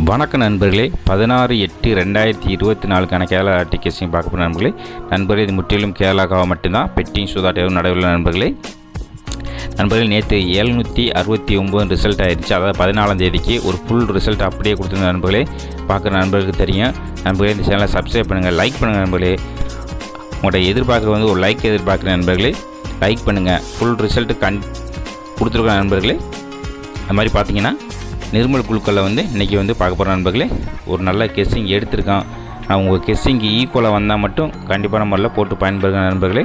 வணக்க நண்பர்களே, 16/8/2024 கேரளா லாட்டரி கேசிங் பார்க்க போகிற நண்பர்களே, இது முற்றிலும் கேரளாக்காக மட்டும்தான். பெட்டிங் சூதாட்ட எதுவும் நடைபெறல நண்பர்களே. நேற்று 769 ரிசல்ட் ஆயிடுச்சு. அதாவது 14ஆம் தேதிக்கு ஒரு ஃபுல் ரிசல்ட் அப்படியே கொடுத்துருந்த நண்பர்களே. பார்க்குற நண்பர்களுக்கு தெரியும். நண்பர்களே, இந்த சேனலை சப்ஸ்கிரைப் பண்ணுங்கள், லைக் பண்ணுங்கள் நண்பர்களே. உங்கள்கிட்ட எதிர்பார்க்க ஒரு லைக் எதிர்பார்க்குற நண்பர்களே, லைக் பண்ணுங்கள். ஃபுல் ரிசல்ட்டு கொடுத்துருக்குற நண்பர்களே. அது மாதிரி பார்த்தீங்கன்னா நிர்மல் குழுக்களில் இன்றைக்கி பார்க்க போகிற நண்பர்களே, ஒரு நல்ல கெஸ்ஸிங் எடுத்திருக்கான். நான் உங்கள் கெஸ்ஸிங்கு ஈக்குவலாக வந்தால் மட்டும் கண்டிப்பான முறையில் போட்டு பயன்படுகிற நண்பர்களே.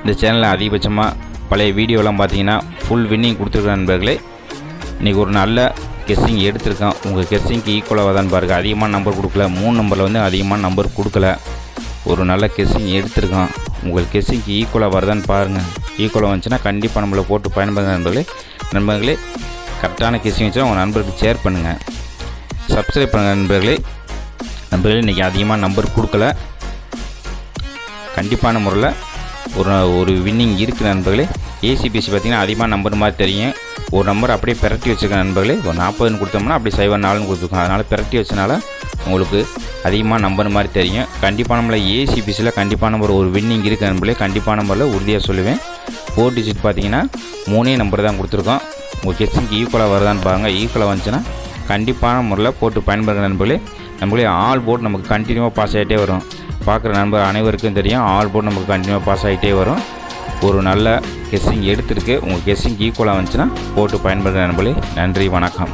இந்த சேனலில் அதிகபட்சமாக பழைய வீடியோலாம் பார்த்தீங்கன்னா ஃபுல் வின்னிங் கொடுத்துருக்குற நண்பர்களே. இன்றைக்கி ஒரு நல்ல கெஸ்ஸிங் எடுத்திருக்கான். உங்கள் கெஸ்ஸிங்க்கு ஈக்குவலாக தான் பாருங்கள். அதிகமான நம்பர் கொடுக்கல, 3 நம்பரில் அதிகமான நம்பர் கொடுக்கல. ஒரு நல்ல கெஸ்ஸிங் எடுத்திருக்கான். உங்கள் கெஸ்ஸிங்க்கு ஈக்குவலாக வருதான்னு பாருங்கள். ஈக்குவலாக வந்துச்சுன்னா கண்டிப்பாக நம்மளை போட்டு பயன்படுங்க நண்பர்களே. கரெக்டான கெஸ்ஸிங் வச்சுன்னா உங்கள் நண்பருக்கு ஷேர் பண்ணுங்கள், சப்ஸ்கிரைப் பண்ணுங்கள் நண்பர்களே. இன்றைக்கி அதிகமாக நம்பர் கொடுக்கல, கண்டிப்பான முறையில் ஒரு வின்னிங் இருக்குது நண்பர்களே. ஏசிபிசி பார்த்திங்கன்னா அதிகமாக நம்பர் மாதிரி தெரியும். ஒரு நம்பர் அப்படியே பிரட்டி வச்சுருக்க நண்பர்களே. ஒரு 40 கொடுத்தோம்னா அப்படி 4 கொடுத்துருக்கோம். அதனால் பிரட்டி வச்சனால உங்களுக்கு அதிகமாக நம்பர் மாதிரி தெரியும். கண்டிப்பான முறையில் ஏசிபிசியில் கண்டிப்பான நம்பர் ஒரு வின்னிங் இருக்குது நண்பர்களே. கண்டிப்பான முறையில் உறுதியாக சொல்லுவேன். 4 டிஜிட் பார்த்திங்கன்னா 3 நம்பர் தான் கொடுத்துருக்கோம். உங்கள் கெஸ்ஸிங்க்கு ஈக்குவலாக வருதான்னு பாருங்கள். ஈக்குவலாக வந்துச்சுன்னா கண்டிப்பான முறையில் போட்டு பயன்படுகிற நண்பர்களே. ஆல் போர்டு நமக்கு கண்டினியூவாக பாஸ் ஆகிட்டே வரும். பார்க்குற நண்பர் அனைவருக்கும் தெரியும், ஆல் போர்டு நமக்கு கண்டினியூவாக பாஸ் ஆகிட்டே வரும். ஒரு நல்ல கெஸ்ஸிங் எடுத்துருக்கு. உங்கள் கெஸ்ஸிங்க்கு ஈக்குவலாக வந்துச்சுன்னா போட்டு பயன்படுகிற நண்பர்களே. நன்றி, வணக்கம்.